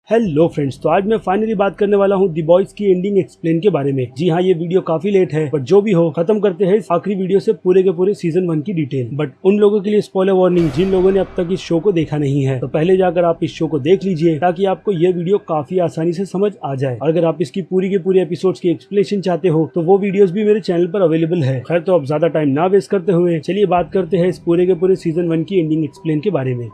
Hello friends, तो आज मैं फाइनली बात करने वाला हूँ दी बॉयज की एंडिंग एक्सप्लेन के बारे में। जी हाँ, ये वीडियो काफी लेट है, बट जो भी हो खत्म करते हैं इस आखिरी वीडियो से पूरे के पूरे सीजन 1 की डिटेल। बट उन लोगों के लिए स्पॉइलर वार्निंग जिन लोगों ने अब तक इस शो को देखा नहीं है, तो पहले जाकर आप इस शो को देख लीजिए ताकि आपको ये वीडियो काफी आसानी से समझ आ जाए। और अगर आप इसकी पूरी के पूरे एपिसोड्स की एक्सप्लेनेशन चाहते हो तो वो वीडियोस भी मेरे चैनल पर अवेलेबल है। खैर, तो अब ज्यादा टाइम ना वेस्ट करते हुए चलिए बात करते हैं इस पूरे के पूरे सीजन 1 की एंडिंग एक्सप्लेन के बारे में।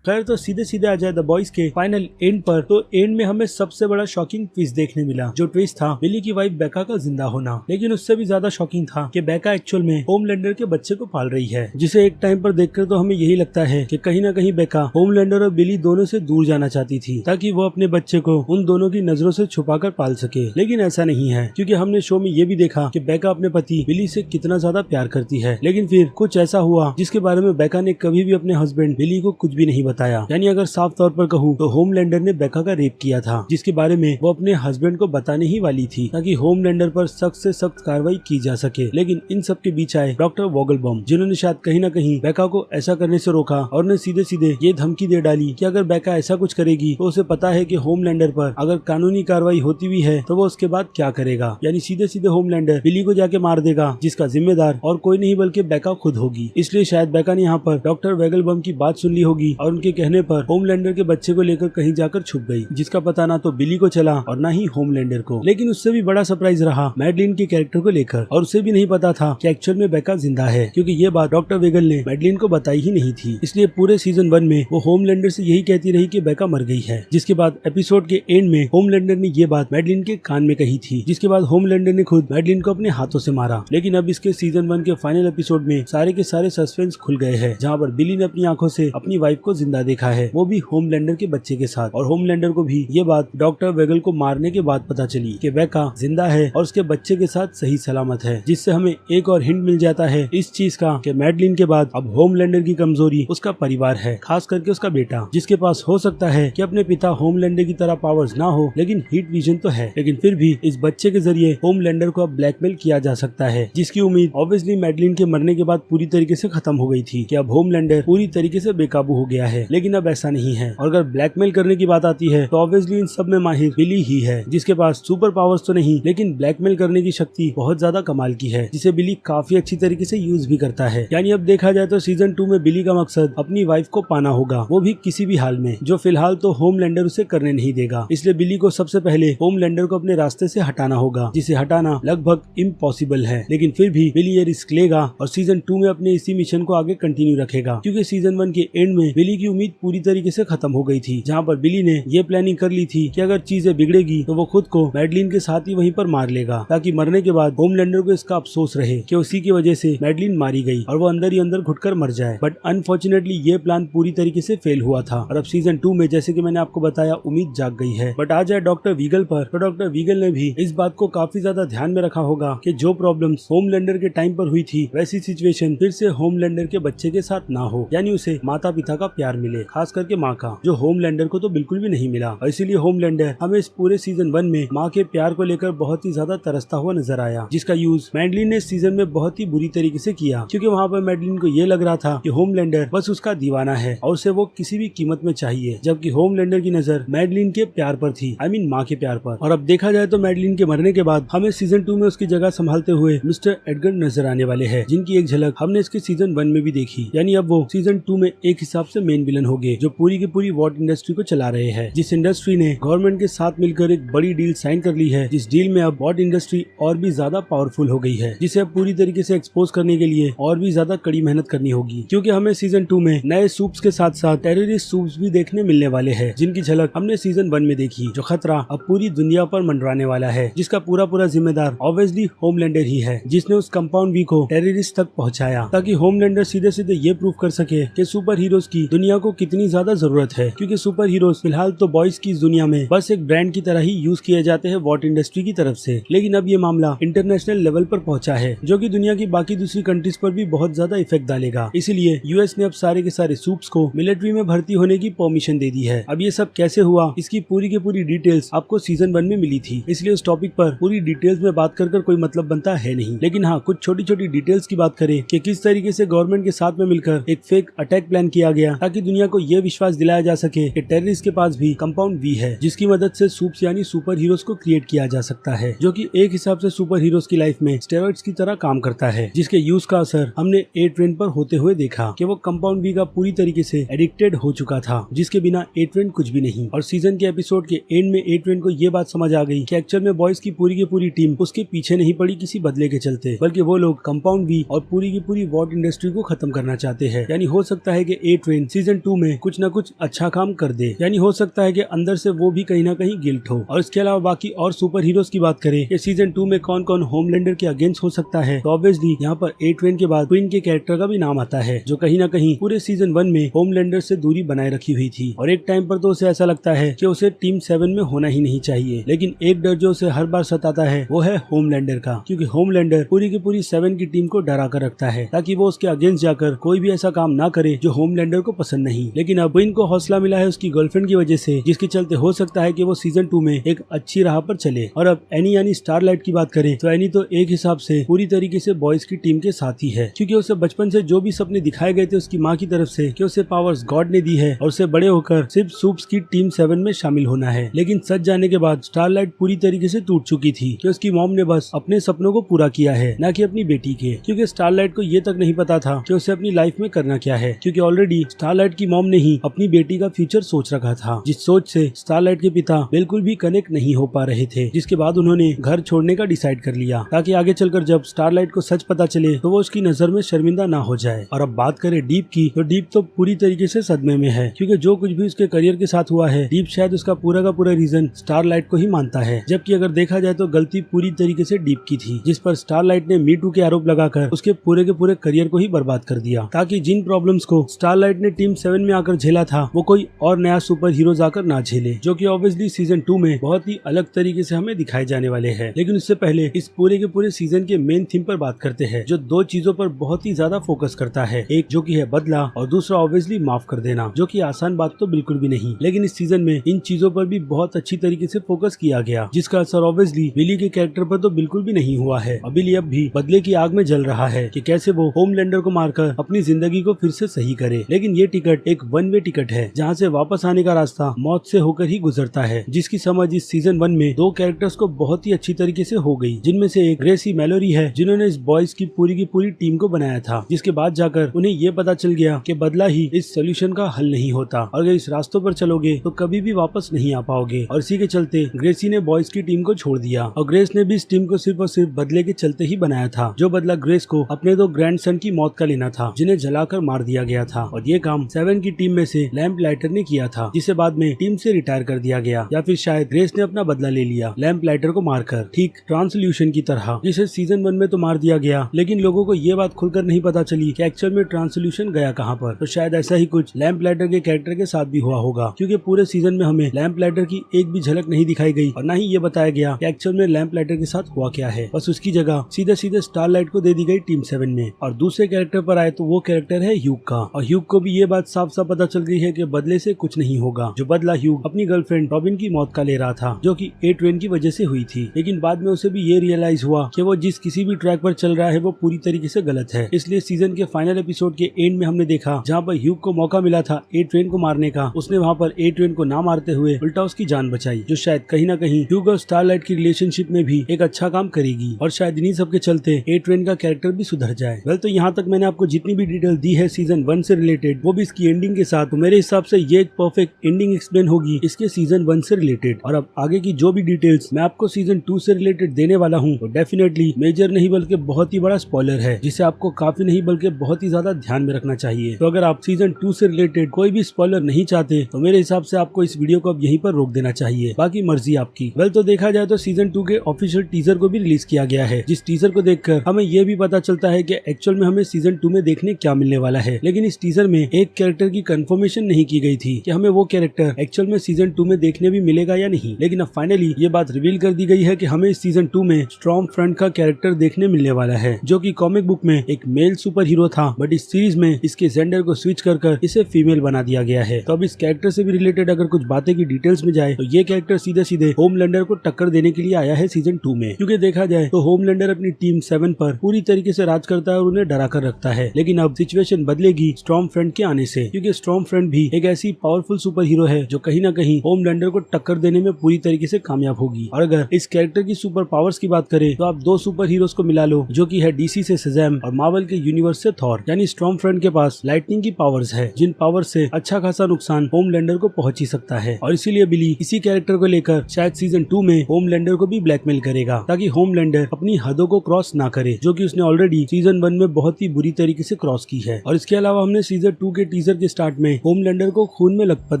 खैर, तो सीधे सीधे आ जाए द बॉयज के फाइनल एंड पर। तो एंड में हमें सबसे बड़ा शॉकिंग ट्विस्ट देखने मिला। जो ट्विस्ट था बिली की वाइफ बेका का जिंदा होना, लेकिन उससे भी ज्यादा शॉकिंग था कि बेका एक्चुअल में होमलैंडर के बच्चे को पाल रही है, जिसे एक टाइम पर देखकर तो हमें यही लगता है कि कहीं ना कहीं बेका होमलैंडर और बिली दोनों से दूर जाना चाहती थी ताकि वो अपने बच्चे को उन दोनों की नजरों से छुपाकर पाल सके। लेकिन ऐसा नहीं है, क्योंकि हमने शो में ये भी देखा कि बेका अपने पति बिली से कितना ज्यादा प्यार करती है। लेकिन फिर कुछ ऐसा हुआ जिसके बारे में बेका ने कभी भी अपने हस्बैंड बिली को कुछ भी नहीं बताया। यानी अगर साफ तौर पर कहूँ तो होमलैंडर ने बेका का रेप किया था, जिसके बारे में वो अपने हस्बैंड को बताने ही वाली थी ताकि होमलैंडर पर सख्त से सख्त कार्रवाई की जा सके। लेकिन इन सब के बीच आए डॉक्टर वोगलबॉम, जिन्होंने शायद कहीं ना कहीं बेका को ऐसा करने से रोका और उन्हें सीधे सीधे ये धमकी दे डाली कि अगर बेका ऐसा कुछ करेगी तो उसे पता है कि होमलैंडर पर अगर कानूनी कार्रवाई होती भी है तो वो उसके बाद क्या करेगा। यानी सीधे सीधे होमलैंडर बिली को जाके मार देगा, जिसका जिम्मेदार और कोई नहीं बल्कि बेका खुद होगी। इसलिए शायद बेका ने यहाँ पर डॉक्टर वेगलबम की बात सुन ली होगी और उनके कहने पर होमलैंडर के बच्चे को लेकर कहीं जाकर छुप गई, जिसका पता ना तो बिली को चला और ना ही होमलैंडर को। लेकिन उससे भी बड़ा सरप्राइज रहा मैडलिन के कैरेक्टर को लेकर, और उसे भी नहीं पता था कि एक्चुअल में बेका जिंदा है, क्योंकि ये बात डॉक्टर वेगल ने मैडलिन को बताई ही नहीं थी। इसलिए पूरे सीजन 1 में वो होमलैंडर से यही कहती रही कि बेका मर गई है। जिसके बाद एपिसोड के एंड में होमलैंडर ने ये बात मैडलिन के कान में कही थी, जिसके बाद होमलैंडर ने खुद मैडलिन को अपने हाथों से मारा। लेकिन अब इसके सीजन 1 के फाइनल एपिसोड में सारे के सारे सस्पेंस खुल गए हैं, जहाँ पर बिली ने अपनी आंखों से अपनी वाइफ को जिंदा देखा है, वो भी होमलैंडर के बच्चे के साथ। और होमलैंडर को भी ये बात डॉक्टर वेगल को मारने के बाद पता चली कि बेका जिंदा है और उसके बच्चे के साथ सही सलामत है, जिससे हमें एक और हिंट मिल जाता है इस चीज का कि मैडलिन के बाद अब होमलैंडर की कमजोरी उसका परिवार है, खास करके उसका बेटा, जिसके पास हो सकता है कि अपने पिता होमलैंडर की तरह पावर्स ना हो, लेकिन हीट विजन तो है। लेकिन फिर भी इस बच्चे के जरिए होमलैंडर को अब ब्लैकमेल किया जा सकता है, जिसकी उम्मीद ऑब्वियसली मैडलिन के मरने के बाद पूरी तरीके से खत्म हो गई थी कि अब होमलैंडर पूरी तरीके से बेकाबू हो गया है। लेकिन अब ऐसा नहीं है, और अगर ब्लैकमेल करने की बात आती है तो ऑब्वियसली इन सब में माहिर बिली ही है, जिसके पास सुपर पावर्स तो नहीं लेकिन ब्लैकमेल करने की शक्ति बहुत ज्यादा कमाल की है, जिसे बिली काफी अच्छी तरीके से यूज भी करता है। यानी अब देखा जाए तो सीजन 2 में बिली का मकसद अपनी वाइफ को पाना होगा, वो भी किसी भी हाल में, जो फिलहाल तो होमलैंडर उसे करने नहीं देगा। इसलिए बिली को सबसे पहले होमलैंडर को अपने रास्ते से हटाना होगा, जिसे हटाना लगभग इम्पॉसिबल है। लेकिन फिर भी बिली ये रिस्क लेगा और सीजन 2 में अपने इसी मिशन को आगे कंटिन्यू रखेगा, क्योंकि सीजन 1 के एंड में बिली की उम्मीद पूरी तरीके से खत्म हो गई थी, जहाँ पर बिली ने ये प्लानिंग कर ली थी कि अगर चीजें बिगड़ेगी तो वो खुद को मैडलिन के साथ ही वहीं पर मार लेगा, ताकि मरने के बाद होमलैंडर को इसका अफसोस रहे कि उसी की वजह से मैडलिन मारी गई और वो अंदर ही अंदर घुटकर मर जाए। बट अनफॉर्चुनेटली ये प्लान पूरी तरीके से फेल हुआ था, और अब सीजन 2 में जैसे कि मैंने आपको बताया उम्मीद जाग गई है। बट आ जाए डॉक्टर वीगल पर, तो डॉक्टर वीगल ने भी इस बात को काफी ज्यादा ध्यान में रखा होगा कि जो प्रॉब्लम्स होमलैंडर के टाइम पर हुई थी वैसी सिचुएशन फिर से होमलैंडर के बच्चे के साथ ना हो, यानी उसे माता पिता का प्यार मिले, खास करके माँ का, जो होमलैंडर को तो बिल्कुल भी नहीं मिला। और इसीलिए होमलैंडर हमें इस पूरे सीजन 1 में माँ के प्यार को लेकर बहुत ही ज्यादा तरसता हुआ नजर आया, जिसका यूज मैडलिन ने सीजन में बहुत ही बुरी तरीके से किया, क्योंकि वहाँ पर मैडलिन को ये लग रहा था कि होमलैंडर बस उसका दीवाना है और उसे वो किसी भी कीमत में चाहिए, जबकि होमलैंडर की नजर मैडलिन के प्यार पर थी, आई मीन माँ के प्यार पर। और अब देखा जाए तो मैडलिन के मरने के बाद हमें सीजन 2 में उसकी जगह संभालते हुए मिस्टर एडगर नजर आने वाले हैं, जिनकी एक झलक हमने इसके सीजन 1 में भी देखी। यानी अब वो सीजन 2 में एक हिसाब से मेन विलन हो गए, जो पूरी की पूरी वॉट इंडस्ट्री को चला रहे हैं, जिस इंडस्ट्री ने गवर्नमेंट के साथ मिलकर एक बड़ी डील साइन कर ली है, जिस डील में अब वॉट इंडस्ट्री और भी ज्यादा पावरफुल हो गई है, जिसे अब पूरी तरीके से एक्सपोज करने के लिए और भी ज्यादा कड़ी मेहनत करनी होगी, क्योंकि हमें सीजन 2 में नए सूप्स के साथ साथ टेररिस्ट सूप्स भी देखने मिलने वाले हैं, जिनकी झलक हमने सीजन 1 में देखी। जो खतरा अब पूरी दुनिया पर मंडराने वाला है, जिसका पूरा जिम्मेदार ऑब्वियसली होमलैंडर ही है, जिसने उस कंपाउंड वी को टेररिस्ट तक पहुंचाया, ताकि होमलैंडर सीधे सीधे ये प्रूव कर सके कि सुपर हीरोज की दुनिया दुनिया को कितनी ज्यादा जरूरत है, क्योंकि सुपर हीरोज फिलहाल तो बॉयज की इस दुनिया में बस एक ब्रांड की तरह ही यूज किए जाते हैं वॉट इंडस्ट्री की तरफ से। लेकिन अब ये मामला इंटरनेशनल लेवल पर पहुंचा है, जो कि दुनिया की बाकी दूसरी कंट्रीज पर भी बहुत ज्यादा इफेक्ट डालेगा। इसीलिए यूएस ने अब सारे के सारे सूप्स को मिलिट्री में भर्ती होने की परमिशन दे दी है। अब ये सब कैसे हुआ, इसकी पूरी की पूरी डिटेल्स आपको सीजन 1 में मिली थी, इसलिए उस टॉपिक पर पूरी डिटेल्स में बात कर कोई मतलब बनता है नहीं। लेकिन हाँ, कुछ छोटी छोटी डिटेल्स की बात करें कि किस तरीके से गवर्नमेंट के साथ में मिलकर एक फेक अटैक प्लान किया गया, ताकि दुनिया को यह विश्वास दिलाया जा सके कि टेररिस्ट के पास भी कंपाउंड वी है, जिसकी मदद से सूप्स यानी सुपर हीरोज को क्रिएट किया जा सकता है, जो कि एक हिसाब से सुपर हीरोज की लाइफ में स्टेरॉइड्स की तरह काम करता है, जिसके यूज का असर हमने ए ट्रेन पर होते हुए देखा कि वो कंपाउंड वी का पूरी तरीके से एडिक्टेड हो चुका था, जिसके बिना ए ट्रेन कुछ भी नहीं। और सीजन के एपिसोड के एंड में ए ट्रेन को ये बात समझ आ गई कि एक्चुअल में बॉयज की पूरी टीम उसके पीछे नहीं पड़ी किसी बदले के चलते, बल्कि वो लोग कंपाउंड वी और पूरी की पूरी वॉट इंडस्ट्री को खत्म करना चाहते हैं। यानी हो सकता है कि ए ट्रेन सीजन 2 में कुछ न कुछ अच्छा काम कर दे, यानी हो सकता है कि अंदर से वो भी कहीं ना कहीं गिल्ट हो। और इसके अलावा बाकी और सुपर हीरोज की बात करें कि सीजन 2 में कौन कौन होमलैंडर के अगेंस्ट हो सकता है, तो ऑब्वियसली यहाँ पर ए ट्रेन के बाद क्वीन के कैरेक्टर का भी नाम आता है, जो कहीं ना कहीं पूरे सीजन 1 में होमलैंडर से दूरी बनाए रखी हुई थी। और एक टाइम पर तो उसे ऐसा लगता है कि उसे टीम 7 में होना ही नहीं चाहिए, लेकिन एक डर जो उसे हर बार सताता है वो है होमलैंडर का, क्योंकि होमलैंडर पूरी की पूरी 7 की टीम को डरा कर रखता है, ताकि वो उसके अगेंस्ट जाकर कोई भी ऐसा काम ना करे जो होमलैंडर को पसंद नहीं। लेकिन अब क्वीन को हौसला मिला है उसकी गर्लफ्रेंड की वजह से, जिसके चलते हो सकता है कि वो सीजन 2 में एक अच्छी राह पर चले। और अब एनी यानी स्टारलाइट की बात करें तो एनी तो एक हिसाब से पूरी तरीके से बॉयज की टीम के साथ ही है, क्योंकि उसे बचपन से जो भी सपने दिखाए गए थे उसकी माँ की तरफ से कि उसे पावर्स गॉड ने दी है और उसे बड़े होकर सिर्फ सूप्स की टीम 7 में शामिल होना है। लेकिन सच जाने के बाद स्टारलाइट पूरी तरीके से टूट चुकी थी कि उसकी मॉम ने बस अपने सपनों को पूरा किया है, न कि अपनी बेटी के, क्योंकि स्टारलाइट को ये तक नहीं पता था कि उसे अपनी लाइफ में करना क्या है, क्योंकि ऑलरेडी स्टारलाइट की मॉम ने ही अपनी बेटी का फ्यूचर सोच रखा था, जिस सोच से स्टारलाइट के पिता बिल्कुल भी कनेक्ट नहीं हो पा रहे थे, जिसके बाद उन्होंने घर छोड़ने का डिसाइड कर लिया, ताकि आगे चलकर जब स्टारलाइट को सच पता चले तो वो उसकी नजर में शर्मिंदा ना हो जाए। और अब बात करें डीप की, तो डीप तो पूरी तरीके से सदमे में है, क्योंकि जो कुछ भी उसके करियर के साथ हुआ है, डीप शायद उसका पूरा का पूरा रीजन स्टारलाइट को ही मानता है, जबकि अगर देखा जाए तो गलती पूरी तरीके से डीप की थी, जिस पर स्टारलाइट ने मी टू के आरोप लगाकर उसके पूरे के पूरे करियर को ही बर्बाद कर दिया, ताकि जिन प्रॉब्लम्स को स्टारलाइट ने टीम 7 में आकर झेला था वो कोई और नया सुपर हीरो आकर ना झेले, जो कि ऑब्वियसली सीजन 2 में बहुत ही अलग तरीके से हमें दिखाए जाने वाले हैं। लेकिन उससे पहले इस पूरे के पूरे सीजन के मेन थीम पर बात करते हैं, जो दो चीजों पर बहुत ही ज्यादा फोकस करता है, एक जो कि है बदला और दूसरा ऑब्वियसली माफ कर देना, जो कि आसान बात तो बिल्कुल भी नहीं। लेकिन इस सीजन में इन चीजों पर भी बहुत अच्छी तरीके से फोकस किया गया, जिसका असर ऑब्वियसली बिली के कैरेक्टर पर तो बिल्कुल भी नहीं हुआ है। बिली अब भी बदले की आग में जल रहा है कि कैसे वो होमलैंडर को मारकर अपनी जिंदगी को फिर से सही करे। लेकिन ये टिकट एक वन वे टिकट है, जहाँ से वापस आने का रास्ता मौत से होकर ही गुजरता है, जिसकी समझ इस सीजन 1 में दो कैरेक्टर्स को बहुत ही अच्छी तरीके से हो गई, जिनमें से एक ग्रेसी मैलोरी है, जिन्होंने इस बॉयज की पूरी टीम को बनाया था, जिसके बाद जाकर उन्हें ये पता चल गया कि बदला ही इस सोल्यूशन का हल नहीं होता, और अगर इस रास्तों पर चलोगे तो कभी भी वापस नहीं आ पाओगे। और इसी के चलते ग्रेसी ने बॉयज की टीम को छोड़ दिया, और ग्रेस ने भी इस टीम को सिर्फ और सिर्फ बदले के चलते ही बनाया था, जो बदला ग्रेस को अपने दो ग्रैंडसन की मौत का लेना था, जिन्हें जलाकर मार दिया गया था। और ये काम 7 की टीम में से लैम्प लाइटर ने किया था, जिसे बाद में टीम से रिटायर कर दिया गया, या फिर शायद ग्रेस ने अपना बदला ले लिया लैम्प लाइटर को मारकर, ठीक ट्रांसल्यूशन की तरह, जिसे सीजन 1 में तो मार दिया गया, लेकिन लोगों को ये बात खुलकर नहीं पता चली कि एक्चुअल में ट्रांसल्यूशन गया कहाँ पर। तो शायद ऐसा ही कुछ लैम्प लाइटर के कैरेक्टर के साथ भी हुआ होगा, क्योंकि पूरे सीजन में हमें लैम्प लाइटर की एक भी झलक नहीं दिखाई गई, और न ही ये बताया गया कि एक्चुअल में लैम्प लाइटर के साथ हुआ क्या है। बस उसकी जगह सीधे स्टारलाइट को दे दी गई टीम 7 में। और दूसरे कैरेक्टर पर आए तो वो कैरेक्टर है ह्यूग का, और ह्यूग को भी ये बात साफ साफ पता चल गई है कि बदले से कुछ नहीं होगा, जो बदला ह्यूग अपनी गर्लफ्रेंड रॉबिन की मौत का ले रहा था, जो कि ए ट्रेन की वजह से हुई थी। लेकिन बाद में उसे भी ये रियलाइज हुआ कि वो जिस किसी भी ट्रैक पर चल रहा है वो पूरी तरीके से गलत है। इसलिए सीजन के फाइनल एपिसोड के एंड में हमने देखा, जहाँ पर ह्यूग को मौका मिला था ए ट्रेन को मारने का, उसने वहाँ पर ए ट्रेन को ना मारते हुए उल्टा उसकी जान बचाई, जो शायद कहीं ना कहीं ह्यूग और स्टारलाइट की रिलेशनशिप में भी एक अच्छा काम करेगी, और शायद इन्हीं सब के चलते ए ट्रेन का कैरेक्टर भी सुधर जाए। वेल, तो यहाँ तक मैंने आपको जितनी भी डिटेल दी है सीजन 1 से रिलेटेड, वो भी इसकी एंडिंग के साथ, तो मेरे हिसाब से ये एक परफेक्ट एंडिंग एक्सप्लेन होगी इसके सीजन 1 से रिलेटेड। और अब आगे की जो भी डिटेल्स मैं आपको सीजन 2 से रिलेटेड देने वाला हूँ, तो डेफिनेटली मेजर नहीं बल्कि बहुत ही बड़ा स्पॉइलर है, जिसे आपको काफी नहीं बल्कि बहुत ही ज्यादा ध्यान में रखना चाहिए। तो अगर आप सीजन 2 से रिलेटेड कोई भी स्पॉइलर नहीं चाहते तो मेरे हिसाब से आपको इस वीडियो को अब यहीं पर रोक देना चाहिए, बाकी मर्जी आपकी। वेल, तो देखा जाए तो सीजन 2 के ऑफिशियल टीजर को भी रिलीज किया गया है, जिस टीजर को देखकर हमें ये भी पता चलता है कि एक्चुअल में हमें सीजन 2 में देखने क्या मिलने वाला है। लेकिन इस टीजर में एक कैरेक्टर की कंफर्मेशन नहीं की गई थी कि हमें वो कैरेक्टर एक्चुअल में सीजन 2 में देखने भी मिलेगा या नहीं, लेकिन अब फाइनली ये बात रिवील कर दी गई है कि हमें इस सीजन 2 में स्टॉर्म फ्रंट का कैरेक्टर देखने मिलने वाला है, जो कि कॉमिक बुक में एक मेल सुपर हीरो था, बट इस सीरीज में इसके जेंडर को स्विच कर इसे फीमेल बना दिया गया है। तो अब इस कैरेक्टर से भी रिलेटेड अगर कुछ बातें की डिटेल्स में जाए तो ये कैरेक्टर सीधे सीधे होमलैंडर को टक्कर देने के लिए आया है सीजन 2 में, क्योंकि देखा जाए तो होमलैंडर अपनी टीम 7 पर पूरी तरीके से राज करता है और उन्हें डरा कर रखता है। लेकिन अब सिचुएशन बदलेगी स्टॉर्म फ्रंट के आने से, क्योंकि स्टॉर्म फ्रंट भी एक ऐसी पावरफुल सुपर हीरो है जो कहीं ना कहीं होमलैंडर को टक्कर देने में पूरी तरीके से कामयाब होगी। और अगर इस कैरेक्टर की सुपर पावर्स की बात करें तो आप दो सुपर हीरोज को मिला लो, जो कि है डीसी से शज़ैम और मार्वल के यूनिवर्स से थॉर। यानी स्टॉर्म फ्रंट के पास लाइटनिंग की पावर्स है, जिन पावर्स से अच्छा खासा नुकसान होमलैंडर को पहुंच ही सकता है। और इसीलिए बिली इसी कैरेक्टर को लेकर शायद सीजन 2 में होमलैंडर को भी ब्लैकमेल करेगा, ताकि होमलैंडर अपनी हदों को क्रॉस ना करे, जो कि उसने ऑलरेडी सीजन 1 में बहुत ही बुरी तरीके से क्रॉस की है। और इसके अलावा हमने सीजन 2 के टीजर के स्टार्ट में होमलैंडर को खून में लथपथ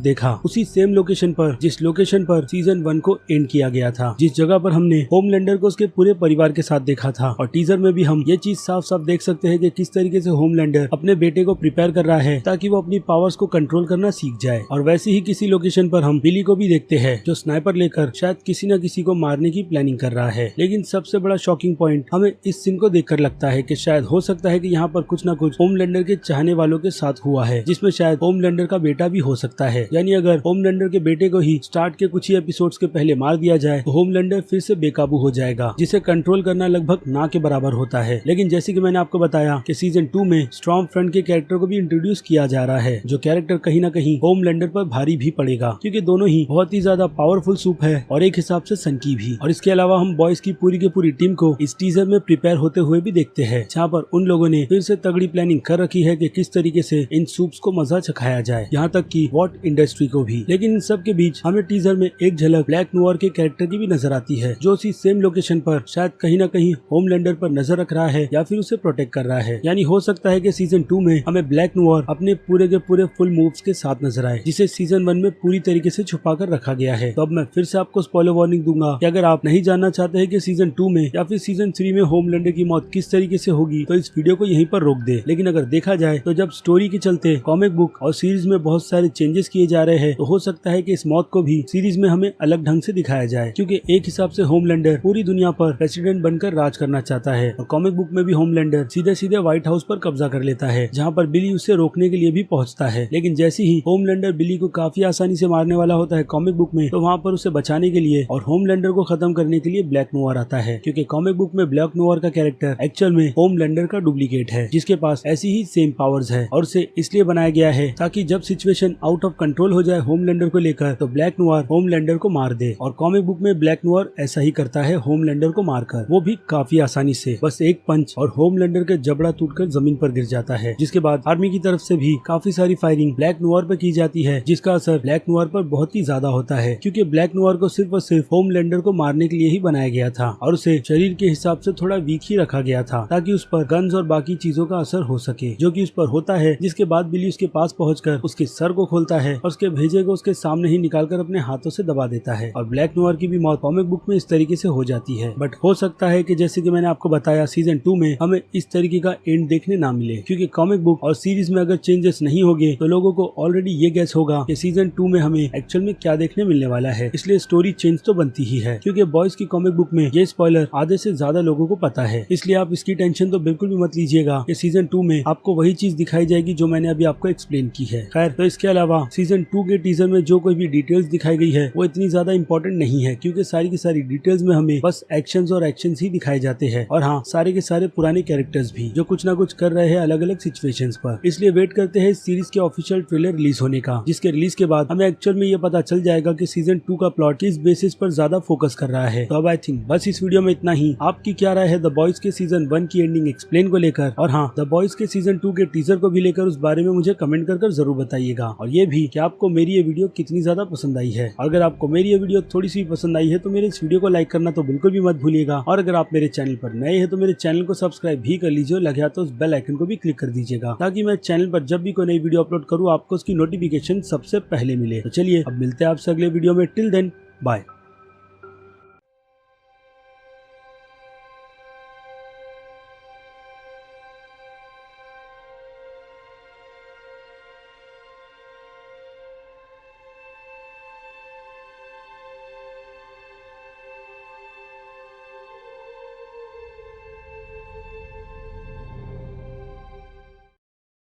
देखा, उसी सेम लोकेशन पर जिस लोकेशन पर सीजन 1 को एंड किया गया था, जिस जगह पर हमने होमलैंडर को उसके पूरे परिवार के साथ देखा था। और टीजर में भी हम ये चीज साफ साफ देख सकते हैं कि किस तरीके से होमलैंडर अपने बेटे को प्रिपेयर कर रहा है ताकि वो अपनी पावर्स को कंट्रोल करना सीख जाए। और वैसे ही किसी लोकेशन पर हम बिली को भी देखते हैं, जो स्नाइपर लेकर शायद किसी न किसी को मारने की प्लानिंग कर रहा है। लेकिन सबसे बड़ा शॉकिंग पॉइंट हमें इस सीन को देखकर लगता है कि शायद हो सकता है कि यहाँ पर कुछ न कुछ होमलैंडर के चाहने वालों के साथ हुआ है, जिसमें शायद होमलैंडर का बेटा भी हो सकता है। यानी अगर होमलैंडर के बेटे को ही स्टार्ट के कुछ ही एपिसोड्स के पहले मार दिया जाए तो होमलैंडर फिर से बेकाबू हो जाएगा, जिसे कंट्रोल करना लगभग ना के बराबर होता है। लेकिन जैसे कि मैंने आपको बताया कि सीजन 2 में स्टॉर्म फ्रंट के कैरेक्टर को भी इंट्रोड्यूस किया जा रहा है, जो कैरेक्टर कहीं ना कहीं होमलैंडर पर भारी भी पड़ेगा, क्योंकि दोनों ही बहुत ही ज्यादा पावरफुल सूप है और एक हिसाब से सनकी भी। और इसके अलावा हम बॉयज की पूरी टीम को इस टीजर में प्रिपेयर होते हुए भी देखते हैं, जहाँ पर उन लोगों ने फिर से तगड़ी प्लानिंग कर रखी है कि किस तरीके से इन सूप्स को मजा चखाया जाए, यहाँ तक कि वॉट इंडस्ट्री को भी। लेकिन इन सब के बीच हमें टीजर में एक झलक ब्लैक नोयर के कैरेक्टर की भी नजर आती है, जो उसी सेम लोकेशन पर शायद कहीं ना कहीं होमलैंडर पर नजर रख रहा है या फिर उसे प्रोटेक्ट कर रहा है। यानी हो सकता है कि सीजन 2 में हमें ब्लैक नोयर अपने पूरे के पूरे फुल मूव्स के साथ नजर आए, जिसे सीजन 1 में पूरी तरीके से छुपा कर रखा गया है। तो अब मैं फिर से आपको स्पॉइलर वार्निंग दूंगा कि अगर आप नहीं जानना चाहते हैं कि सीजन 2 में या फिर सीजन 3 में होमलैंडर की मौत किस तरीके से होगी, तो इस वीडियो को यहीं पर रोक दे। लेकिन अगर देखा जाए तो जब स्टोरी के चलते कॉमिक बुक और सीरीज में बहुत सारे चेंजेस किए जा रहे हैं, तो हो सकता है कि इस मौत को भी सीरीज में हमें अलग ढंग से दिखाया जाए, क्योंकि एक हिसाब से होमलैंडर पूरी दुनिया पर प्रेसिडेंट बनकर राज करना चाहता है और कॉमिक बुक में भी होमलैंडर सीधे सीधे व्हाइट हाउस पर कब्जा कर लेता है, जहाँ पर बिली उसे रोकने के लिए भी पहुंचता है। लेकिन जैसे ही होमलैंडर बिली को काफी आसानी से मारने वाला होता है कॉमिक बुक में, तो वहाँ पर उसे बचाने के लिए और होमलैंडर को खत्म करने के लिए ब्लैक नोयर आता है, क्योंकि कॉमिक बुक में ब्लैक नोयर का कैरेक्टर एक्चुअल में होमलैंडर का डुप्लीकेट है, जिसके पास ऐसी ही सेम पावर्स है और उसे इसलिए बनाया गया है ताकि जब सिचुएशन आउट ऑफ कंट्रोल हो जाए होमलैंडर को लेकर, तो ब्लैक नोयर होमलैंडर को मार दे। और कॉमिक बुक में ब्लैक नोयर ऐसा ही करता है होमलैंडर को मारकर, वो भी काफी आसानी से, बस एक पंच और होमलैंडर के जबड़ा टूटकर जमीन पर गिर जाता है। जिसके बाद आर्मी की तरफ से भी काफी सारी फायरिंग ब्लैक नोयर पर की जाती है, जिसका असर ब्लैक नोयर पर बहुत ही ज्यादा होता है, क्योंकि ब्लैक नोयर को सिर्फ और सिर्फ होमलैंडर को मारने के लिए ही बनाया गया था और उसे शरीर के हिसाब से थोड़ा वीक ही रखा गया था, ताकि उस पर गन्स और बाकी चीजों का असर हो सके, जो कि उस पर होता है। जिसके बाद बिली उसके पास पहुंचकर उसके सर को खोलता है और उसके भेजे को उसके सामने ही निकालकर अपने हाथों से दबा देता है। और ब्लैक नोयर की भी मौत कॉमिक बुक में इस तरीके से हो जाती है, बट हो सकता है कि जैसे कि मैंने आपको बताया सीजन 2 में हमें इस तरीके का एंड देखने ना मिले, क्योंकि कॉमिक बुक और सीरीज में अगर चेंजेस नहीं होंगे तो लोगों को ऑलरेडी ये गैस होगा कि सीजन 2 में हमें एक्चुअल में क्या देखने मिलने वाला है। इसलिए स्टोरी चेंज तो बनती ही है, क्योंकि बॉयज की कॉमिक बुक में ये स्पॉइलर आधे से ज्यादा लोगों को पता है। इसलिए आप इसकी टेंशन तो बिल्कुल भी मत लीजिएगा कि सीजन 2 में आपको वही चीज दिखाई जाएगी जो मैंने अभी आपको एक्सप्लेन की है। खैर, तो इसके अलावा सीजन 2 के टीजर में जो कोई भी डिटेल्स दिखाई गई है वो इतनी ज्यादा इंपॉर्टेंट नहीं है, क्योंकि सारी की सारी डिटेल्स में हमें बस एक्शंस और एक्शंस ही दिखाए जाते हैं, और हाँ, सारे के सारे पुराने कैरेक्टर्स भी जो कुछ ना कुछ कर रहे हैं अलग अलग सिचुएशंस पर। इसलिए वेट करते हैं इस सीरीज के ऑफिशियल ट्रेलर रिलीज होने का, जिसके रिलीज के बाद हमें एक्चुअल में ये पता चल जाएगा कि सीजन 2 का प्लॉट किस बेसिस पर ज्यादा फोकस कर रहा है। तो अब आई थिंक बस इस वीडियो में इतना ही। आपकी क्या राय है द बॉयज के सीजन 1 की एंडिंग एक्सप्लेन को लेकर, और हाँ, द बॉयज के सीजन 2 के टीजर को भी लेकर उस बारे में मुझे कमेंट कर जरूर बताइएगा। और ये भी कि आपको मेरी ये वीडियो कितनी ज्यादा पसंद आई है। और अगर आपको मेरी ये वीडियो थोड़ी सी पसंद आई है तो मेरे इस वीडियो को लाइक करना तो बिल्कुल भी मत भूलिएगा। और अगर आप मेरे चैनल पर नए हैं तो मेरे चैनल को सब्सक्राइब भी कर लीजिए, लगे तो उस बेल आइकन को भी क्लिक कर दीजिएगा, ताकि मैं चैनल पर जब भी कोई नई वीडियो अपलोड करूँ आपको उसकी नोटिफिकेशन सबसे पहले मिले। तो चलिए अब मिलते हैं आपसे अगले वीडियो में। Till then bye.